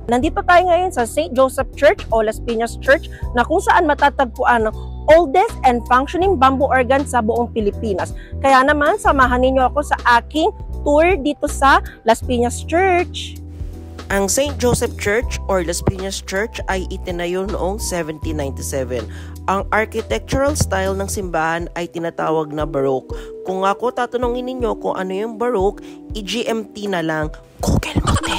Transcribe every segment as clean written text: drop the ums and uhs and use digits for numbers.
Nandito tayo ngayon sa St. Joseph Church o Las Piñas Church na kung saan matatagpuan ang oldest and functioning bamboo organ sa buong Pilipinas. Kaya naman, samahan ninyo ako sa aking tour dito sa Las Piñas Church. Ang St. Joseph Church or Las Piñas Church ay itinayo noong 1797. Ang architectural style ng simbahan ay tinatawag na Baroque. Kung ako tatanungin ninyo kung ano yung Baroque, i-GMT na lang, Google mo te.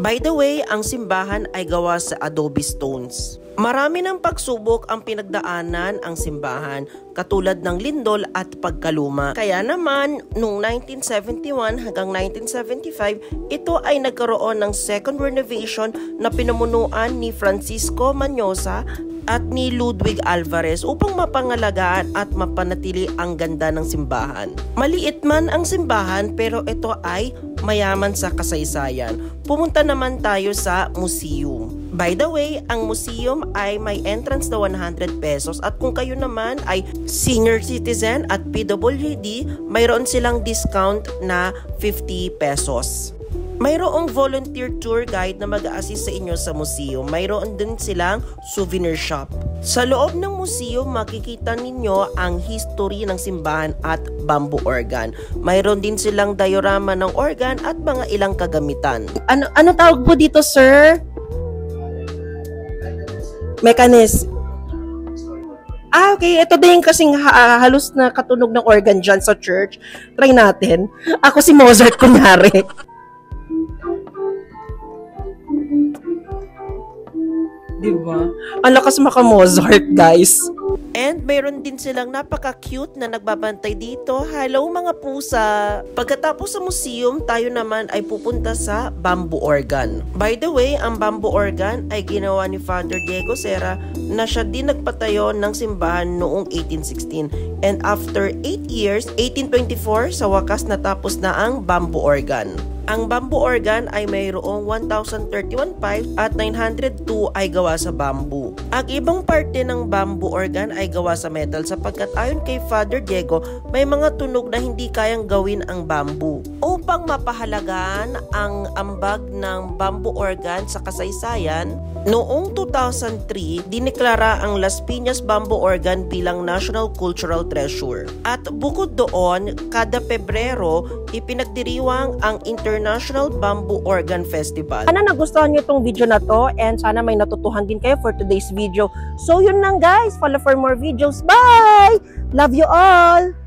By the way, ang simbahan ay gawa sa adobe stones. Marami ng pagsubok ang pinagdaanan ang simbahan, katulad ng lindol at pagkaluma. Kaya naman, noong 1971 hanggang 1975, ito ay nagkaroon ng second renovation na pinamunuan ni Francisco Mañosa at ni Ludwig Alvarez upang mapangalagaan at mapanatili ang ganda ng simbahan. Maliit man ang simbahan pero ito ay mayaman sa kasaysayan. Pumunta naman tayo sa museum. By the way, ang museum ay may entrance na 100 pesos at kung kayo naman ay senior citizen at PWD, mayroon silang discount na 50 pesos. Mayroong volunteer tour guide na mag-a-assist sa inyo sa museum. Mayroon din silang souvenir shop. Sa loob ng museum, makikita ninyo ang history ng simbahan at bamboo organ. Mayroon din silang diorama ng organ at mga ilang kagamitan. Ano tawag po dito, sir? Mechanism. Okay. Ito din kasing halos na katunog ng organ dyan sa church. Try natin. Ako si Mozart, kunyari. Diba? Ang lakas maka-Mozart, guys. And mayroon din silang napaka-cute na nagbabantay dito. Hello mga pusa! Pagkatapos sa museum, tayo naman ay pupunta sa bamboo organ. By the way, ang bamboo organ ay ginawa ni Father Diego Serra na siya din nagpatayo ng simbahan noong 1816. And after 8 years, 1824, sa wakas natapos na ang bamboo organ. Ang bamboo organ ay mayroong 1,031 pipes at 902 ay gawa sa bamboo. Ang ibang parte ng bamboo organ ay gawa sa metal sapagkat ayon kay Father Diego, may mga tunog na hindi kayang gawin ang bamboo. Upang mapahalagaan ang ambag ng bamboo organ sa kasaysayan, noong 2003, dineklara ang Las Piñas Bamboo Organ bilang National Cultural Treasure. At bukod doon, kada Pebrero, ipinagdiriwang ang International Bamboo Organ Festival. Sana nagustuhan nyo itong video na to and sana may natutuhan din kayo for today's video. So yun lang guys, follow for more videos. Bye! Love you all!